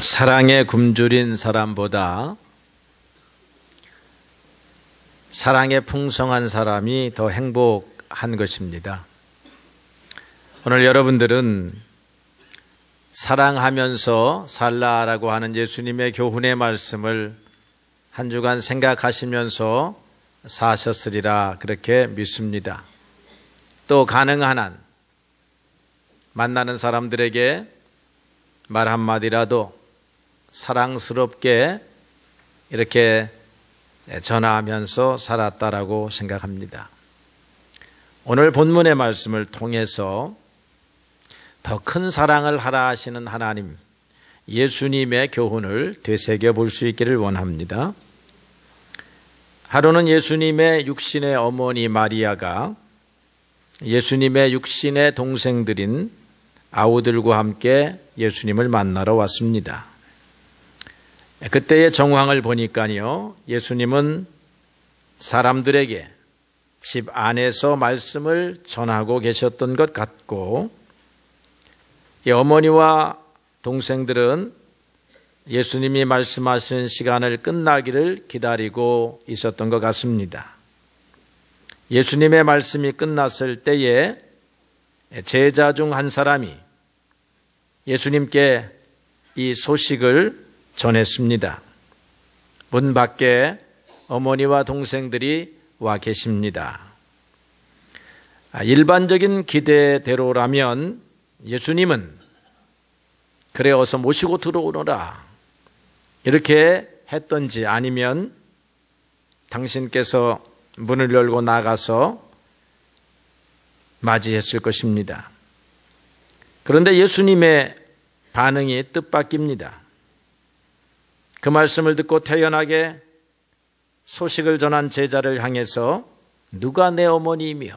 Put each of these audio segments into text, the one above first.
사랑에 굶주린 사람보다 사랑에 풍성한 사람이 더 행복한 것입니다. 오늘 여러분들은 사랑하면서 살라라고 하는 예수님의 교훈의 말씀을 한 주간 생각하시면서 사셨으리라 그렇게 믿습니다. 또 가능한 한 만나는 사람들에게 말 한마디라도 사랑스럽게 이렇게 전하면서 살았다라고 생각합니다. 오늘 본문의 말씀을 통해서 더 큰 사랑을 하라 하시는 하나님, 예수님의 교훈을 되새겨 볼 수 있기를 원합니다. 하루는 예수님의 육신의 어머니 마리아가 예수님의 육신의 동생들인 아우들과 함께 예수님을 만나러 왔습니다. 그때의 정황을 보니까요, 예수님은 사람들에게 집 안에서 말씀을 전하고 계셨던 것 같고, 이 어머니와 동생들은 예수님이 말씀하신 시간을 끝나기를 기다리고 있었던 것 같습니다. 예수님의 말씀이 끝났을 때에 제자 중 한 사람이 예수님께 이 소식을 전했습니다. 문 밖에 어머니와 동생들이 와 계십니다. 일반적인 기대대로라면 예수님은 그래 어서 모시고 들어오너라 이렇게 했던지, 아니면 당신께서 문을 열고 나가서 맞이했을 것입니다. 그런데 예수님의 반응이 뜻밖입니다. 그 말씀을 듣고 태연하게 소식을 전한 제자를 향해서 누가 내 어머니이며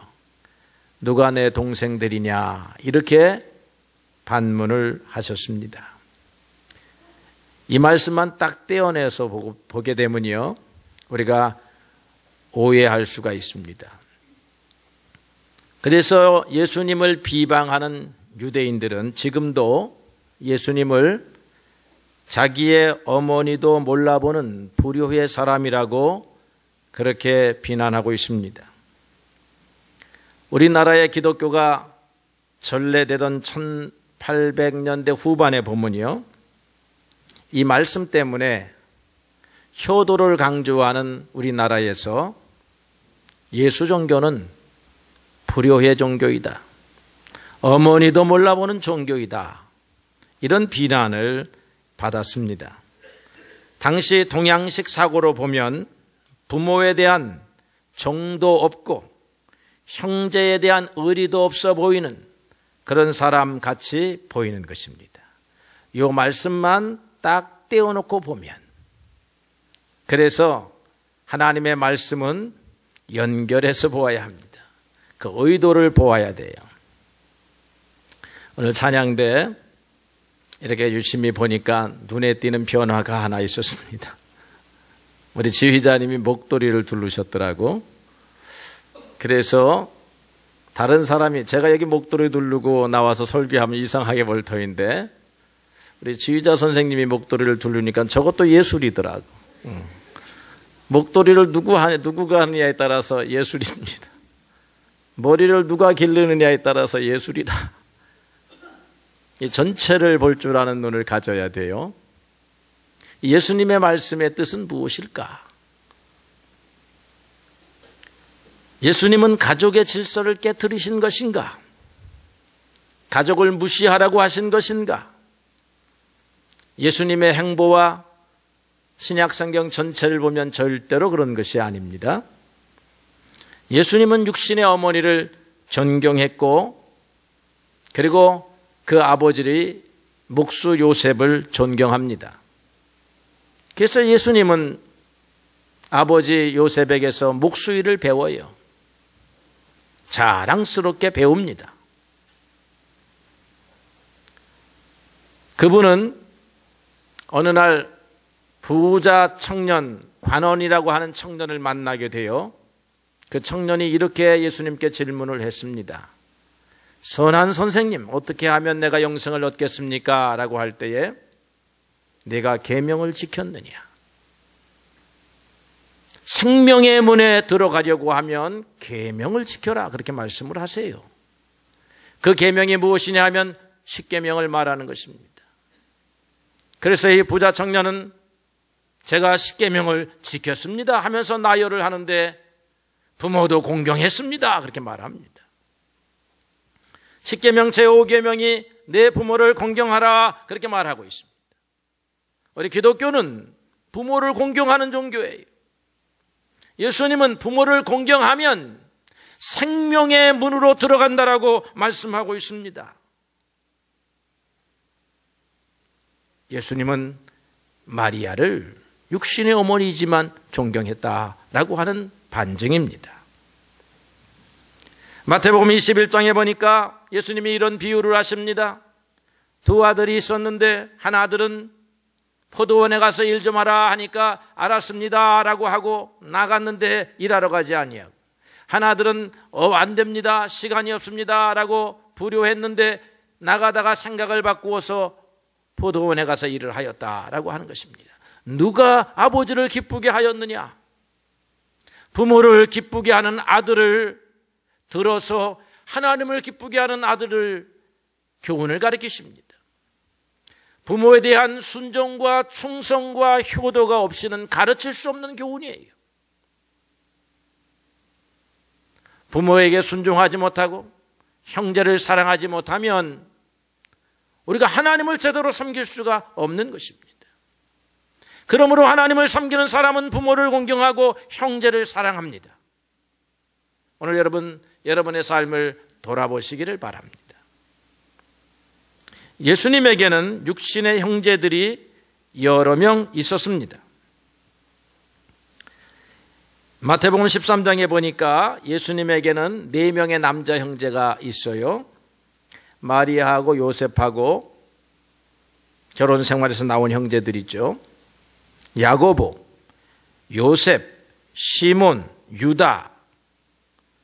누가 내 동생들이냐 이렇게 반문을 하셨습니다. 이 말씀만 딱 떼어내서 보게 되면요, 우리가 오해할 수가 있습니다. 그래서 예수님을 비방하는 유대인들은 지금도 예수님을 자기의 어머니도 몰라보는 불효의 사람이라고 그렇게 비난하고 있습니다. 우리나라의 기독교가 전래되던 1800년대 후반에 보면요, 이 말씀 때문에 효도를 강조하는 우리나라에서 예수 종교는 불효의 종교이다, 어머니도 몰라보는 종교이다, 이런 비난을 받았습니다. 당시 동양식 사고로 보면 부모에 대한 정도 없고 형제에 대한 의리도 없어 보이는 그런 사람 같이 보이는 것입니다. 이 말씀만 딱 떼어놓고 보면, 그래서 하나님의 말씀은 연결해서 보아야 합니다. 그 의도를 보아야 돼요. 오늘 찬양대 이렇게 유심히 보니까 눈에 띄는 변화가 하나 있었습니다. 우리 지휘자님이 목도리를 두르셨더라고. 그래서 다른 사람이, 제가 여기 목도리 두르고 나와서 설교하면 이상하게 볼 터인데 우리 지휘자 선생님이 목도리를 두르니까 저것도 예술이더라고. 목도리를 누구가 하느냐에 따라서 예술입니다. 머리를 누가 기르느냐에 따라서 예술이라. 이 전체를 볼 줄 아는 눈을 가져야 돼요. 예수님의 말씀의 뜻은 무엇일까? 예수님은 가족의 질서를 깨뜨리신 것인가? 가족을 무시하라고 하신 것인가? 예수님의 행보와 신약성경 전체를 보면 절대로 그런 것이 아닙니다. 예수님은 육신의 어머니를 존경했고, 그리고 그 아버지 목수 요셉을 존경합니다. 그래서 예수님은 아버지 요셉에게서 목수일을 배워요. 자랑스럽게 배웁니다. 그분은 어느 날 부자 청년, 관원이라고 하는 청년을 만나게 돼요. 그 청년이 이렇게 예수님께 질문을 했습니다. 선한 선생님, 어떻게 하면 내가 영생을 얻겠습니까? 라고 할 때에 내가 계명을 지켰느냐? 생명의 문에 들어가려고 하면 계명을 지켜라, 그렇게 말씀을 하세요. 그 계명이 무엇이냐 하면 십계명을 말하는 것입니다. 그래서 이 부자 청년은 제가 십계명을 지켰습니다 하면서 나열을 하는데 부모도 공경했습니다, 그렇게 말합니다. 십계명 제5계명이 내 부모를 공경하라, 그렇게 말하고 있습니다. 우리 기독교는 부모를 공경하는 종교예요. 예수님은 부모를 공경하면 생명의 문으로 들어간다라고 말씀하고 있습니다. 예수님은 마리아를 육신의 어머니이지만 존경했다라고 하는 반증입니다. 마태복음 21장에 보니까 예수님이 이런 비유를 하십니다. 두 아들이 있었는데 한 아들은 포도원에 가서 일 좀 하라 하니까 알았습니다 라고 하고 나갔는데 일하러 가지 아니하고, 한 아들은 안 됩니다, 시간이 없습니다 라고 불효했는데 나가다가 생각을 바꾸어서 포도원에 가서 일을 하였다라고 하는 것입니다. 누가 아버지를 기쁘게 하였느냐? 부모를 기쁘게 하는 아들을 들어서 하나님을 기쁘게 하는 아들을 교훈을 가르치십니다. 부모에 대한 순종과 충성과 효도가 없이는 가르칠 수 없는 교훈이에요. 부모에게 순종하지 못하고 형제를 사랑하지 못하면 우리가 하나님을 제대로 섬길 수가 없는 것입니다. 그러므로 하나님을 섬기는 사람은 부모를 공경하고 형제를 사랑합니다. 오늘 여러분의 삶을 돌아보시기를 바랍니다. 예수님에게는 육신의 형제들이 여러 명 있었습니다. 마태복음 13장에 보니까 예수님에게는 4명의 남자 형제가 있어요. 마리아하고 요셉하고 결혼 생활에서 나온 형제들이죠. 야고보, 요셉, 시몬, 유다,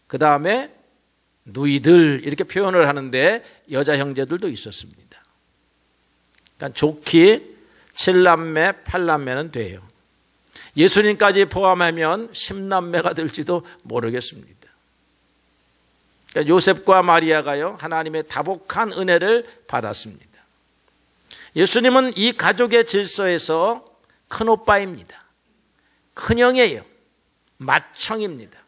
그 다음에 누이들, 이렇게 표현을 하는데 여자 형제들도 있었습니다. 그러니까 좋기 7남매, 8남매는 돼요. 예수님까지 포함하면 10남매가 될지도 모르겠습니다. 그러니까 요셉과 마리아가요, 하나님의 다복한 은혜를 받았습니다. 예수님은 이 가족의 질서에서 큰오빠입니다. 큰형이에요. 맏형입니다.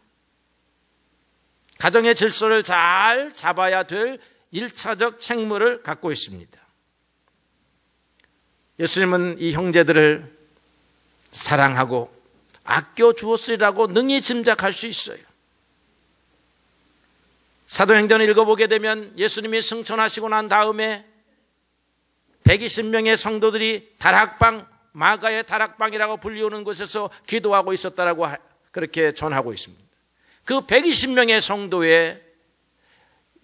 가정의 질서를 잘 잡아야 될 1차적 책무를 갖고 있습니다. 예수님은 이 형제들을 사랑하고 아껴 주었으리라고 능히 짐작할 수 있어요. 사도행전을 읽어보게 되면 예수님이 승천하시고 난 다음에 120명의 성도들이 다락방, 마가의 다락방이라고 불리우는 곳에서 기도하고 있었다라고 그렇게 전하고 있습니다. 그 120명의 성도에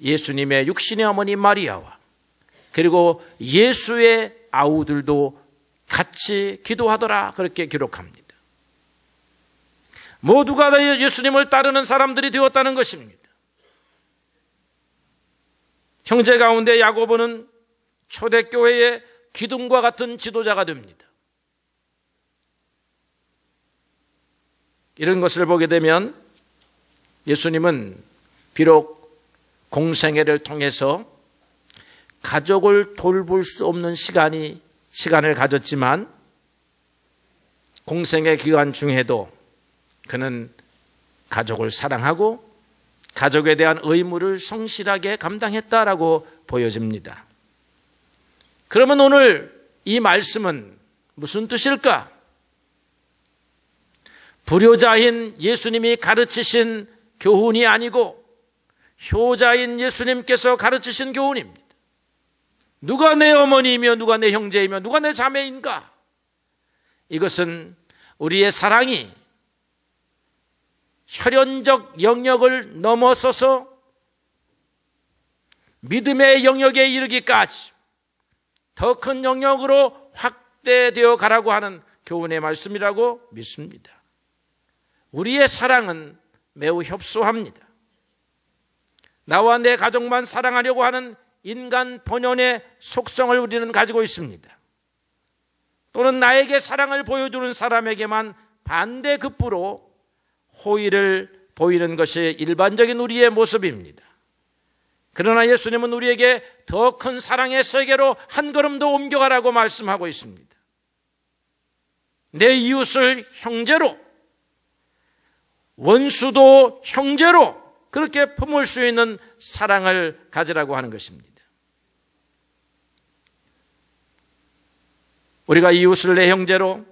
예수님의 육신의 어머니 마리아와 그리고 예수의 아우들도 같이 기도하더라, 그렇게 기록합니다. 모두가 다 예수님을 따르는 사람들이 되었다는 것입니다. 형제 가운데 야고보는 초대교회의 기둥과 같은 지도자가 됩니다. 이런 것을 보게 되면 예수님은 비록 공생애를 통해서 가족을 돌볼 수 없는 시간을 가졌지만 공생애 기간 중에도 그는 가족을 사랑하고 가족에 대한 의무를 성실하게 감당했다라고 보여집니다. 그러면 오늘 이 말씀은 무슨 뜻일까? 불효자인 예수님이 가르치신 교훈이 아니고 효자인 예수님께서 가르치신 교훈입니다. 누가 내 어머니이며 누가 내 형제이며 누가 내 자매인가? 이것은 우리의 사랑이 혈연적 영역을 넘어서서 믿음의 영역에 이르기까지 더 큰 영역으로 확대되어 가라고 하는 교훈의 말씀이라고 믿습니다. 우리의 사랑은 매우 협소합니다. 나와 내 가족만 사랑하려고 하는 인간 본연의 속성을 우리는 가지고 있습니다. 또는 나에게 사랑을 보여주는 사람에게만 반대급부로 호의를 보이는 것이 일반적인 우리의 모습입니다. 그러나 예수님은 우리에게 더 큰 사랑의 세계로 한 걸음 더 옮겨가라고 말씀하고 있습니다. 내 이웃을 형제로, 원수도 형제로 그렇게 품을 수 있는 사랑을 가지라고 하는 것입니다. 우리가 이웃을 내 형제로,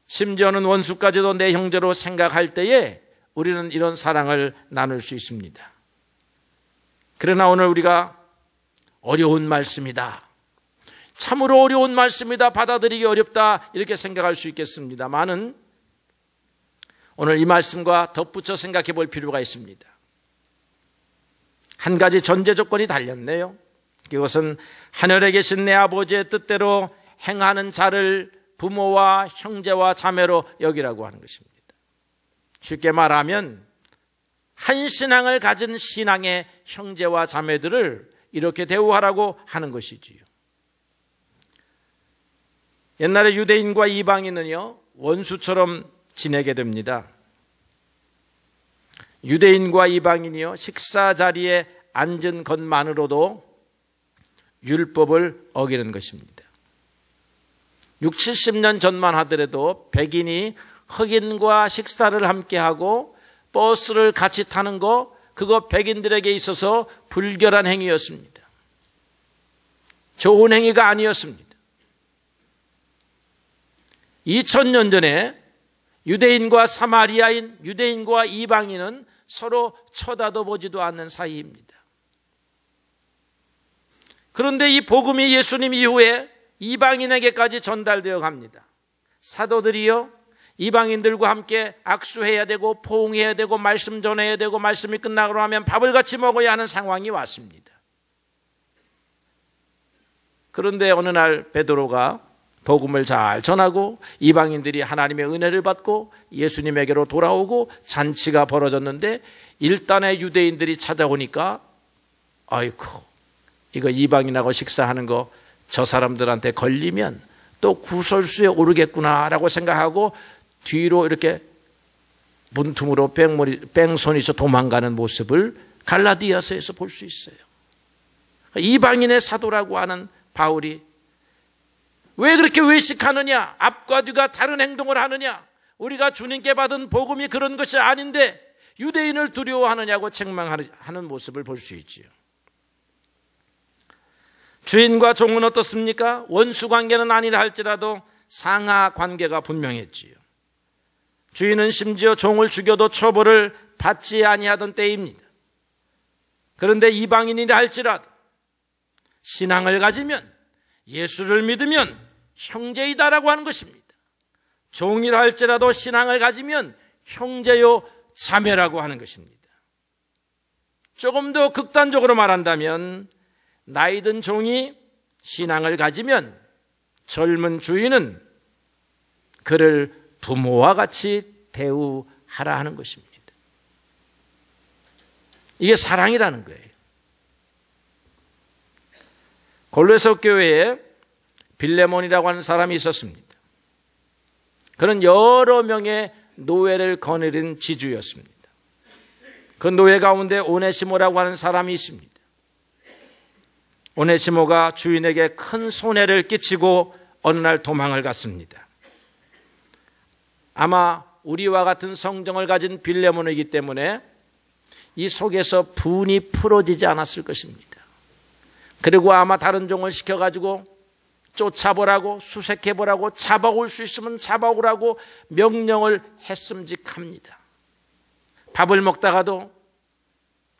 심지어는 원수까지도 내 형제로 생각할 때에 우리는 이런 사랑을 나눌 수 있습니다. 그러나 오늘 우리가 어려운 말씀이다, 참으로 어려운 말씀이다, 받아들이기 어렵다 이렇게 생각할 수 있겠습니다만은 오늘 이 말씀과 덧붙여 생각해 볼 필요가 있습니다. 한 가지 전제 조건이 달렸네요. 그것은 하늘에 계신 내 아버지의 뜻대로 행하는 자를 부모와 형제와 자매로 여기라고 하는 것입니다. 쉽게 말하면 한 신앙을 가진 신앙의 형제와 자매들을 이렇게 대우하라고 하는 것이지요. 옛날에 유대인과 이방인은요, 원수처럼 지내게 됩니다. 유대인과 이방인이요, 식사 자리에 앉은 것만으로도 율법을 어기는 것입니다. 60, 70년 전만 하더라도 백인이 흑인과 식사를 함께하고 버스를 같이 타는 거, 그거 백인들에게 있어서 불결한 행위였습니다. 좋은 행위가 아니었습니다. 2000년 전에 유대인과 사마리아인, 유대인과 이방인은 서로 쳐다도 보지도 않는 사이입니다. 그런데 이 복음이 예수님 이후에 이방인에게까지 전달되어 갑니다. 사도들이요, 이방인들과 함께 악수해야 되고 포옹해야 되고 말씀 전해야 되고 말씀이 끝나고 하면 밥을 같이 먹어야 하는 상황이 왔습니다. 그런데 어느 날 베드로가 복음을 잘 전하고 이방인들이 하나님의 은혜를 받고 예수님에게로 돌아오고 잔치가 벌어졌는데 일단의 유대인들이 찾아오니까 아이고, 이거 이방인하고 식사하는 거 저 사람들한테 걸리면 또 구설수에 오르겠구나라고 생각하고 뒤로 이렇게 문틈으로 뺑소니쳐 도망가는 모습을 갈라디아서에서 볼 수 있어요. 이방인의 사도라고 하는 바울이 왜 그렇게 외식하느냐, 앞과 뒤가 다른 행동을 하느냐, 우리가 주님께 받은 복음이 그런 것이 아닌데 유대인을 두려워하느냐고 책망하는 모습을 볼 수 있지요. 주인과 종은 어떻습니까? 원수 관계는 아니라 할지라도 상하 관계가 분명했지요. 주인은 심지어 종을 죽여도 처벌을 받지 아니하던 때입니다. 그런데 이방인이라 할지라도 신앙을 가지면, 예수를 믿으면 형제이다라고 하는 것입니다. 종이라 할지라도 신앙을 가지면 형제요 자매라고 하는 것입니다. 조금 더 극단적으로 말한다면 나이든 종이 신앙을 가지면 젊은 주인은 그를 부모와 같이 대우하라 하는 것입니다. 이게 사랑이라는 거예요. 골로새 교회에 빌레몬이라고 하는 사람이 있었습니다. 그는 여러 명의 노예를 거느린 지주였습니다. 그 노예 가운데 오네시모라고 하는 사람이 있습니다. 오네시모가 주인에게 큰 손해를 끼치고 어느 날 도망을 갔습니다. 아마 우리와 같은 성정을 가진 빌레몬이기 때문에 이 속에서 분이 풀어지지 않았을 것입니다. 그리고 아마 다른 종을 시켜가지고 쫓아보라고, 수색해보라고, 잡아올 수 있으면 잡아오라고 명령을 했음직합니다. 밥을 먹다가도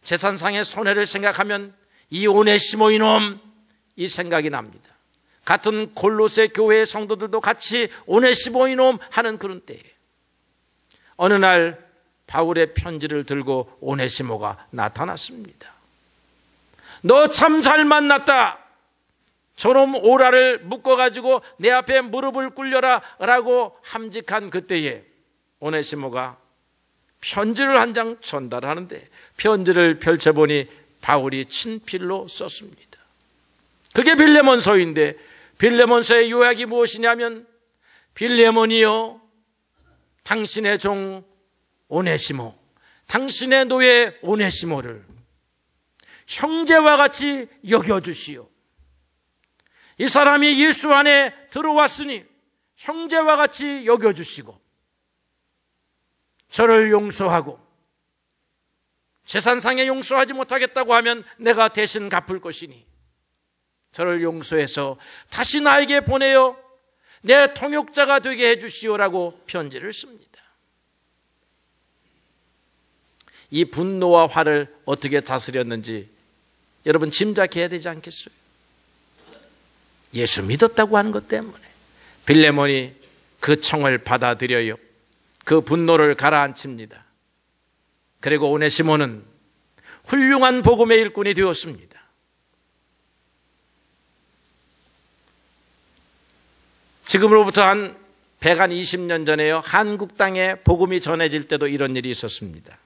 재산상의 손해를 생각하면 이 오네시모 이놈, 이 생각이 납니다. 같은 골로새 교회의 성도들도 같이 오네시모 이놈 하는 그런 때에 어느 날 바울의 편지를 들고 오네시모가 나타났습니다. 너 참 잘 만났다. 저놈 오라를 묶어가지고 내 앞에 무릎을 꿇려라 라고 함직한 그때에 오네시모가 편지를 한 장 전달하는데 편지를 펼쳐보니 바울이 친필로 썼습니다. 그게 빌레몬서인데 빌레몬서의 요약이 무엇이냐면 빌레몬이여, 당신의 종 오네시모, 당신의 노예 오네시모를 형제와 같이 여겨주시오. 이 사람이 예수 안에 들어왔으니 형제와 같이 여겨주시고 저를 용서하고, 재산상에 용서하지 못하겠다고 하면 내가 대신 갚을 것이니 저를 용서해서 다시 나에게 보내어 내 통역자가 되게 해주시오라고 편지를 씁니다. 이 분노와 화를 어떻게 다스렸는지 여러분 짐작해야 되지 않겠어요? 예수 믿었다고 하는 것 때문에 빌레몬이 그 청을 받아들여요. 그 분노를 가라앉힙니다. 그리고 오네시모는 훌륭한 복음의 일꾼이 되었습니다. 지금으로부터 한 120년 전에요, 한국 땅에 복음이 전해질 때도 이런 일이 있었습니다.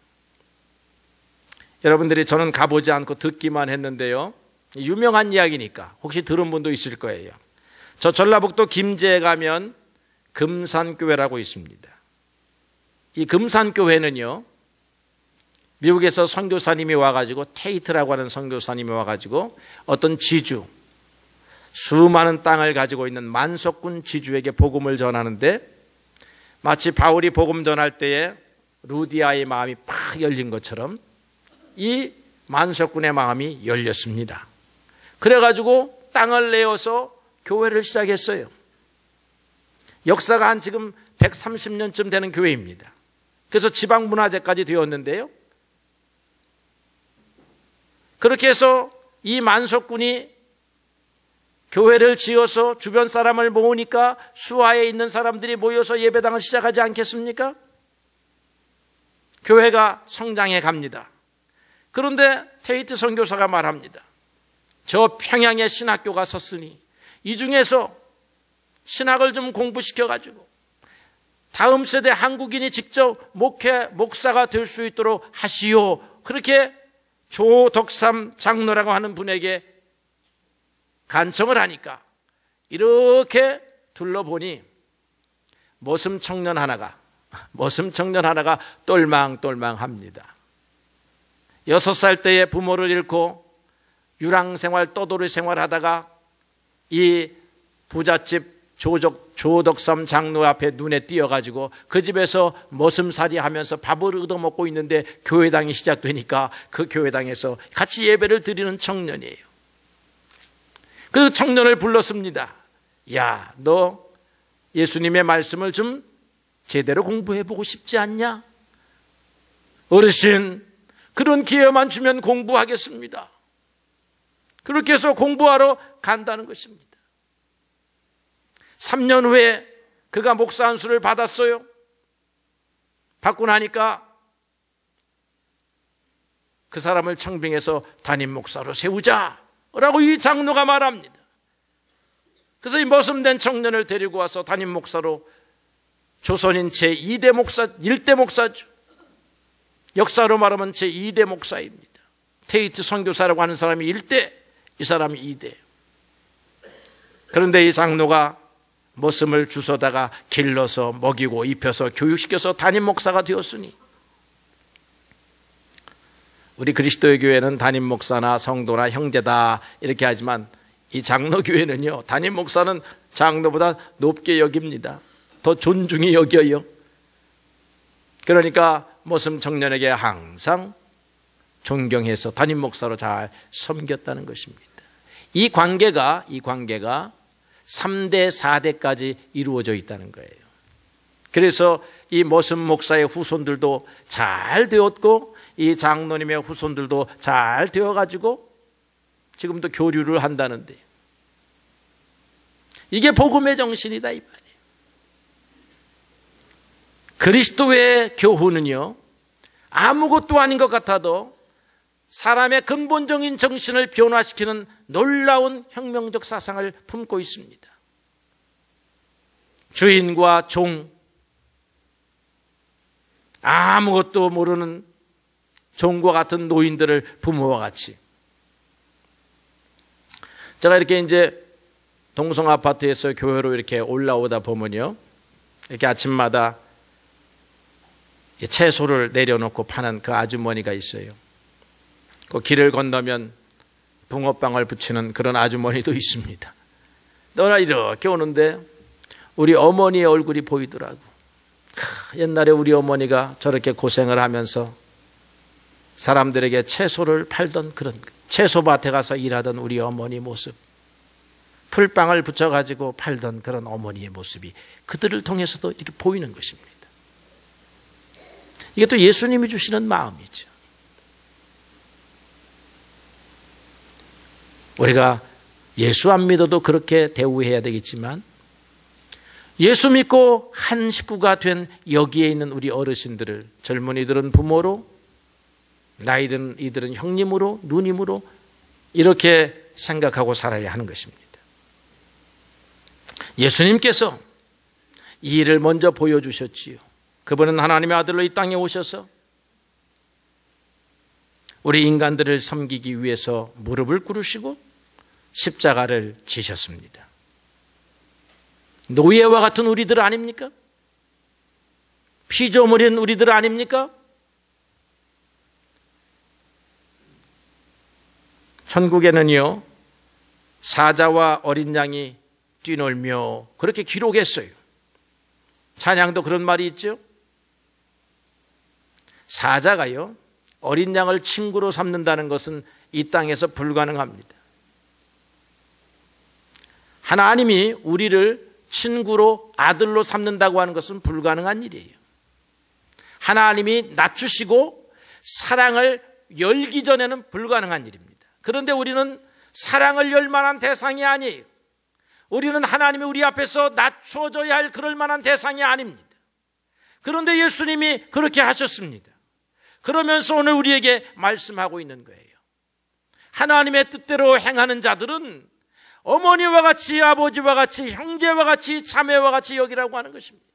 여러분들이, 저는 가보지 않고 듣기만 했는데요, 유명한 이야기니까 혹시 들은 분도 있을 거예요. 저 전라북도 김제에 가면 금산교회라고 있습니다. 이 금산교회는요, 미국에서 선교사님이 와가지고, 테이트라고 하는 선교사님이 와가지고 어떤 지주, 수많은 땅을 가지고 있는 만석군 지주에게 복음을 전하는데, 마치 바울이 복음 전할 때에 루디아의 마음이 팍 열린 것처럼 이 만석군의 마음이 열렸습니다. 그래가지고 땅을 내어서 교회를 시작했어요. 역사가 한 지금 130년쯤 되는 교회입니다. 그래서 지방문화재까지 되었는데요, 그렇게 해서 이 만석군이 교회를 지어서 주변 사람을 모으니까 수하에 있는 사람들이 모여서 예배당을 시작하지 않겠습니까? 교회가 성장해 갑니다. 그런데 테이트 선교사가 말합니다. 저 평양에 신학교가 섰으니 이 중에서 신학을 좀 공부시켜가지고 다음 세대 한국인이 직접 목사가 될 수 있도록 하시오. 그렇게 조덕삼 장로라고 하는 분에게 간청을 하니까 이렇게 둘러보니 머슴 청년 하나가 똘망똘망합니다. 6살 때에 부모를 잃고 유랑생활, 떠돌이 생활하다가 이 부잣집 조덕삼 장로 앞에 눈에 띄어가지고 그 집에서 머슴살이 하면서 밥을 얻어먹고 있는데 교회당이 시작되니까 그 교회당에서 같이 예배를 드리는 청년이에요. 그 청년을 불렀습니다. 야, 너 예수님의 말씀을 좀 제대로 공부해보고 싶지 않냐? 어르신, 그런 기회만 주면 공부하겠습니다. 그렇게 해서 공부하러 간다는 것입니다. 3년 후에 그가 목사 안수를 받았어요. 받고 나니까 그 사람을 청빙해서 담임 목사로 세우자라고 이 장로가 말합니다. 그래서 이 머슴된 청년을 데리고 와서 담임 목사로, 조선인 제2대 목사, 1대 목사죠. 역사로 말하면 제2대 목사입니다. 테이트 선교사라고 하는 사람이 1대, 이 사람이 2대. 그런데 이 장로가 머슴을 주워다가 길러서 먹이고 입혀서 교육시켜서 담임 목사가 되었으니, 우리 그리스도의 교회는 담임 목사나 성도나 형제다 이렇게 하지만 이 장로교회는요, 담임 목사는 장로보다 높게 여깁니다. 더 존중히 여겨요. 그러니까 머슴 청년에게 항상 존경해서 담임 목사로 잘 섬겼다는 것입니다. 이 관계가 3대, 4대까지 이루어져 있다는 거예요. 그래서 이 머슴 목사의 후손들도 잘 되었고, 이 장로님의 후손들도 잘 되어가지고 지금도 교류를 한다는데, 이게 복음의 정신이다 이 말이에요. 그리스도의 교훈은요, 아무것도 아닌 것 같아도 사람의 근본적인 정신을 변화시키는 놀라운 혁명적 사상을 품고 있습니다. 주인과 종, 아무것도 모르는 종과 같은 노인들을 부모와 같이. 제가 이렇게 이제 동성 아파트에서 교회로 이렇게 올라오다 보면요, 이렇게 아침마다 채소를 내려놓고 파는 그 아주머니가 있어요. 그 길을 건너면 붕어빵을 붙이는 그런 아주머니도 있습니다. 너나 이렇게 오는데 우리 어머니의 얼굴이 보이더라고. 옛날에 우리 어머니가 저렇게 고생을 하면서 사람들에게 채소를 팔던 그런 채소밭에 가서 일하던 우리 어머니 모습, 풀빵을 붙여가지고 팔던 그런 어머니의 모습이 그들을 통해서도 이렇게 보이는 것입니다. 이게 또 예수님이 주시는 마음이죠. 우리가 예수 안 믿어도 그렇게 대우해야 되겠지만 예수 믿고 한 식구가 된 여기에 있는 우리 어르신들을, 젊은이들은 부모로, 나이 든 이들은 형님으로, 누님으로 이렇게 생각하고 살아야 하는 것입니다. 예수님께서 이 일을 먼저 보여주셨지요. 그분은 하나님의 아들로 이 땅에 오셔서 우리 인간들을 섬기기 위해서 무릎을 꿇으시고 십자가를 지셨습니다. 노예와 같은 우리들 아닙니까? 피조물인 우리들 아닙니까? 천국에는요, 사자와 어린 양이 뛰놀며 그렇게 기록했어요. 찬양도 그런 말이 있죠. 사자가요, 어린 양을 친구로 삼는다는 것은 이 땅에서 불가능합니다. 하나님이 우리를 친구로, 아들로 삼는다고 하는 것은 불가능한 일이에요. 하나님이 낮추시고 사랑을 열기 전에는 불가능한 일입니다. 그런데 우리는 사랑을 열 만한 대상이 아니에요. 우리는 하나님이 우리 앞에서 낮춰져야 할 그럴 만한 대상이 아닙니다. 그런데 예수님이 그렇게 하셨습니다. 그러면서 오늘 우리에게 말씀하고 있는 거예요. 하나님의 뜻대로 행하는 자들은 어머니와 같이, 아버지와 같이, 형제와 같이, 자매와 같이 여기라고 하는 것입니다.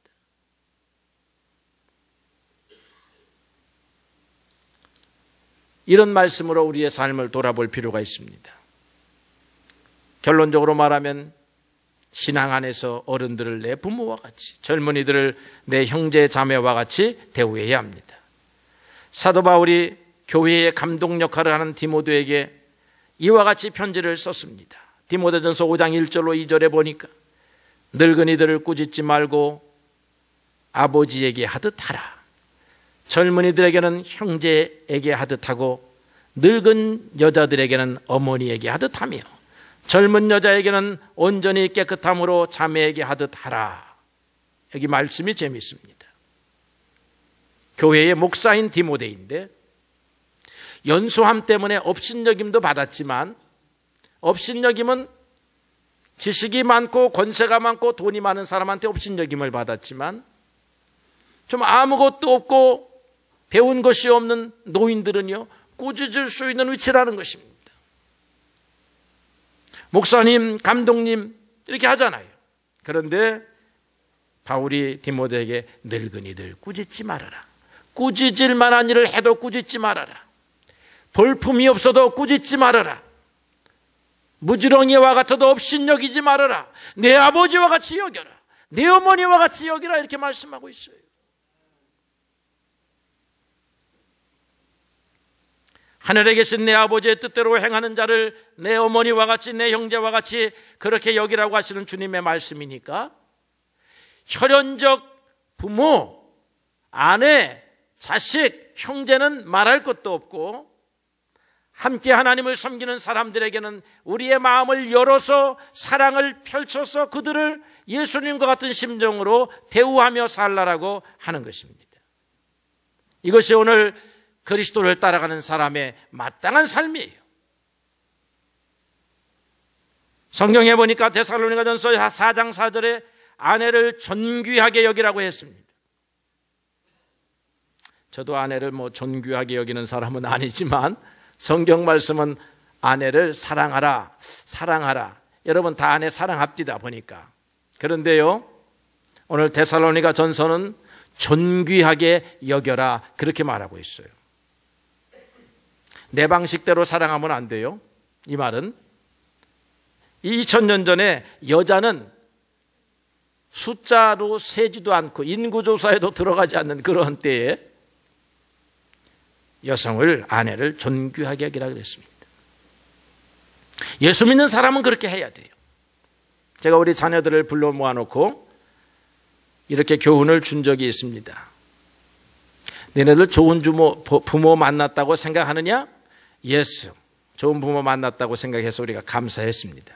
이런 말씀으로 우리의 삶을 돌아볼 필요가 있습니다. 결론적으로 말하면 신앙 안에서 어른들을 내 부모와 같이, 젊은이들을 내 형제 자매와 같이 대우해야 합니다. 사도 바울이 교회의 감독 역할을 하는 디모데에게 이와 같이 편지를 썼습니다. 디모데전서 5장 1절로 2절에 보니까 늙은이들을 꾸짖지 말고 아버지에게 하듯 하라. 젊은이들에게는 형제에게 하듯 하고 늙은 여자들에게는 어머니에게 하듯 하며 젊은 여자에게는 온전히 깨끗함으로 자매에게 하듯 하라. 여기 말씀이 재미있습니다. 교회의 목사인 디모데인데 연소함 때문에 업신여김도 받았지만, 업신여김은 지식이 많고 권세가 많고 돈이 많은 사람한테 업신여김을 받았지만, 좀 아무것도 없고 배운 것이 없는 노인들은요, 꾸짖을 수 있는 위치라는 것입니다. 목사님, 감독님 이렇게 하잖아요. 그런데 바울이 디모데에게 늙은이들 꾸짖지 말아라. 꾸짖을 만한 일을 해도 꾸짖지 말아라. 볼품이 없어도 꾸짖지 말아라. 무지렁이와 같아도 업신여기지 말아라. 내 아버지와 같이 여겨라. 내 어머니와 같이 여기라. 이렇게 말씀하고 있어요. 하늘에 계신 내 아버지의 뜻대로 행하는 자를 내 어머니와 같이, 내 형제와 같이 그렇게 여기라고 하시는 주님의 말씀이니까 혈연적 부모, 아내, 자식, 형제는 말할 것도 없고 함께 하나님을 섬기는 사람들에게는 우리의 마음을 열어서 사랑을 펼쳐서 그들을 예수님과 같은 심정으로 대우하며 살라라고 하는 것입니다. 이것이 오늘 그리스도를 따라가는 사람의 마땅한 삶이에요. 성경에 보니까 데살로니가전서 4장 4절에 아내를 존귀하게 여기라고 했습니다. 저도 아내를 존귀하게 여기는 사람은 아니지만 성경 말씀은 아내를 사랑하라, 사랑하라. 여러분 다 아내 사랑합디다 보니까. 그런데요, 오늘 데살로니가 전서는 존귀하게 여겨라 그렇게 말하고 있어요. 내 방식대로 사랑하면 안 돼요. 이 말은 2000년 전에 여자는 숫자로 세지도 않고 인구조사에도 들어가지 않는 그런 때에 여성을, 아내를 존귀하게 하기라 그랬습니다. 예수 믿는 사람은 그렇게 해야 돼요. 제가 우리 자녀들을 불러 모아놓고 이렇게 교훈을 준 적이 있습니다. 너네들 좋은 부모 만났다고 생각하느냐? 예스. 좋은 부모 만났다고 생각해서 우리가 감사했습니다.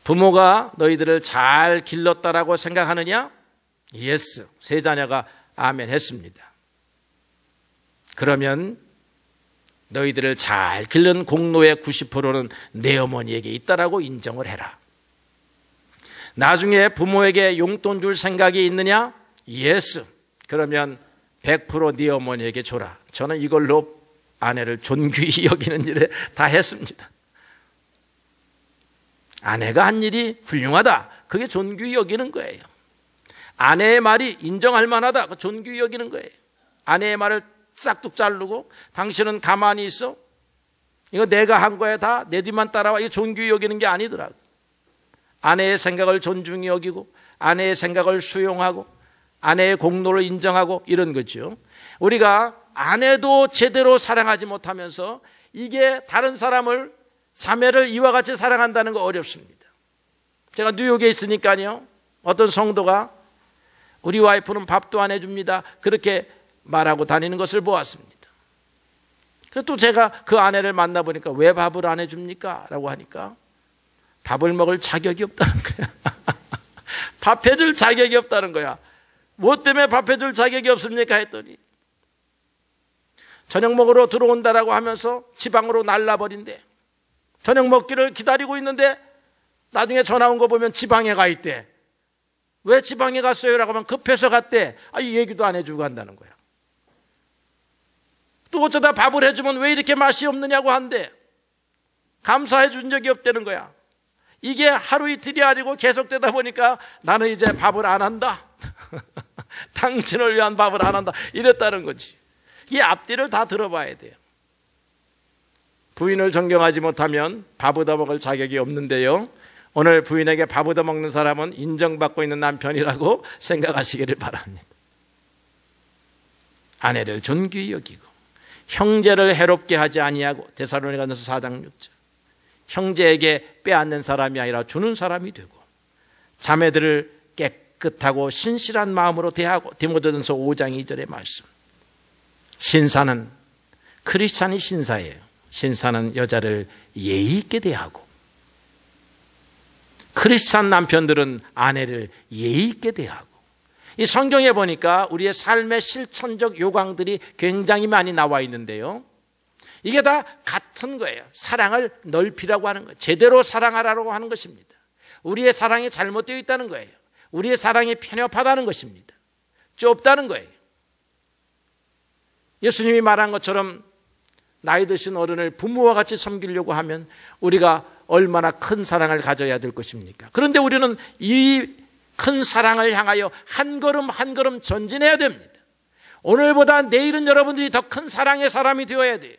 부모가 너희들을 잘 길렀다라고 생각하느냐? 예스. 세 자녀가 아멘 했습니다. 그러면 너희들을 잘 기른 공로의 90%는 내 어머니에게 있다라고 인정을 해라. 나중에 부모에게 용돈 줄 생각이 있느냐? 예스. 그러면 100% 네 어머니에게 줘라. 저는 이걸로 아내를 존귀히 여기는 일에 다 했습니다. 아내가 한 일이 훌륭하다. 그게 존귀히 여기는 거예요. 아내의 말이 인정할 만하다. 그 존귀히 여기는 거예요. 아내의 말을 싹둑 자르고 당신은 가만히 있어? 이거 내가 한 거야 다? 내 뒤만 따라와? 이거 존귀히 여기는 게 아니더라고. 아내의 생각을 존중히 여기고 아내의 생각을 수용하고 아내의 공로를 인정하고 이런 거죠. 우리가 아내도 제대로 사랑하지 못하면서 이게 다른 사람을, 자매를 이와 같이 사랑한다는 거 어렵습니다. 제가 뉴욕에 있으니까요, 어떤 성도가 우리 와이프는 밥도 안 해줍니다, 그렇게 말하고 다니는 것을 보았습니다. 그래서 또 제가 그 아내를 만나보니까 왜 밥을 안 해줍니까? 라고 하니까 밥을 먹을 자격이 없다는 거야. 밥 해줄 자격이 없다는 거야. 무엇 때문에 밥 해줄 자격이 없습니까? 했더니 저녁 먹으러 들어온다라고 하면서 지방으로 날라버린대. 저녁 먹기를 기다리고 있는데 나중에 전화 온 거 보면 지방에 가 있대. 왜 지방에 갔어요? 라고 하면 급해서 갔대. 이 얘기도 안 해주고 간다는 거야. 또 어쩌다 밥을 해주면 왜 이렇게 맛이 없느냐고 한대. 감사해 준 적이 없다는 거야. 이게 하루 이틀이 아니고 계속되다 보니까 나는 이제 밥을 안 한다. 당신을 위한 밥을 안 한다. 이랬다는 거지. 이 앞뒤를 다 들어봐야 돼요. 부인을 존경하지 못하면 밥 얻어 먹을 자격이 없는데요, 오늘 부인에게 밥 얻어 먹는 사람은 인정받고 있는 남편이라고 생각하시기를 바랍니다. 아내를 존귀히 여기고 형제를 해롭게 하지 아니하고, 데살로니가전서 4장 6절. 형제에게 빼앗는 사람이 아니라 주는 사람이 되고, 자매들을 깨끗하고 신실한 마음으로 대하고, 디모데전서 5장 2절의 말씀. 신사는, 크리스찬이 신사예요. 신사는 여자를 예의 있게 대하고, 크리스찬 남편들은 아내를 예의 있게 대하고. 이 성경에 보니까 우리의 삶의 실천적 요강들이 굉장히 많이 나와 있는데요, 이게 다 같은 거예요. 사랑을 넓히라고 하는 거예요. 제대로 사랑하라고 하는 것입니다. 우리의 사랑이 잘못되어 있다는 거예요. 우리의 사랑이 편협하다는 것입니다. 좁다는 거예요. 예수님이 말한 것처럼 나이 드신 어른을 부모와 같이 섬기려고 하면 우리가 얼마나 큰 사랑을 가져야 될 것입니까? 그런데 우리는 이 큰 사랑을 향하여 한 걸음 한 걸음 전진해야 됩니다. 오늘보다 내일은 여러분들이 더 큰 사랑의 사람이 되어야 돼요.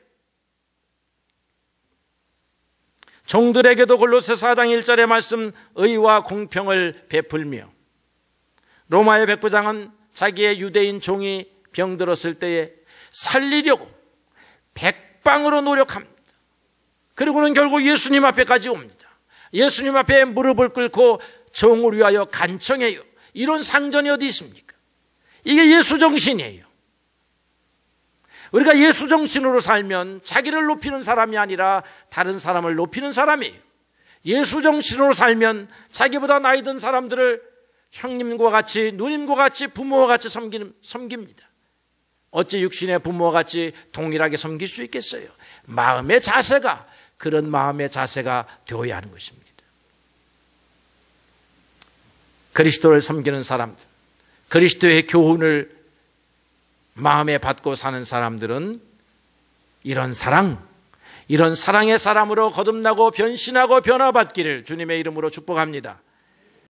종들에게도 골로새서 4장 1절의 말씀, 의와 공평을 베풀며. 로마의 백부장은 자기의 유대인 종이 병들었을 때에 살리려고 백방으로 노력합니다. 그리고는 결국 예수님 앞에까지 옵니다. 예수님 앞에 무릎을 꿇고 종을 위하여 간청해요. 이런 상전이 어디 있습니까? 이게 예수 정신이에요. 우리가 예수 정신으로 살면 자기를 높이는 사람이 아니라 다른 사람을 높이는 사람이에요. 예수 정신으로 살면 자기보다 나이 든 사람들을 형님과 같이, 누님과 같이, 부모와 같이 섬깁니다. 어찌 육신의 부모와 같이 동일하게 섬길 수 있겠어요? 마음의 자세가, 그런 마음의 자세가 되어야 하는 것입니다. 그리스도를 섬기는 사람들, 그리스도의 교훈을 마음에 받고 사는 사람들은 이런 사랑, 이런 사랑의 사람으로 거듭나고 변신하고 변화받기를 주님의 이름으로 축복합니다.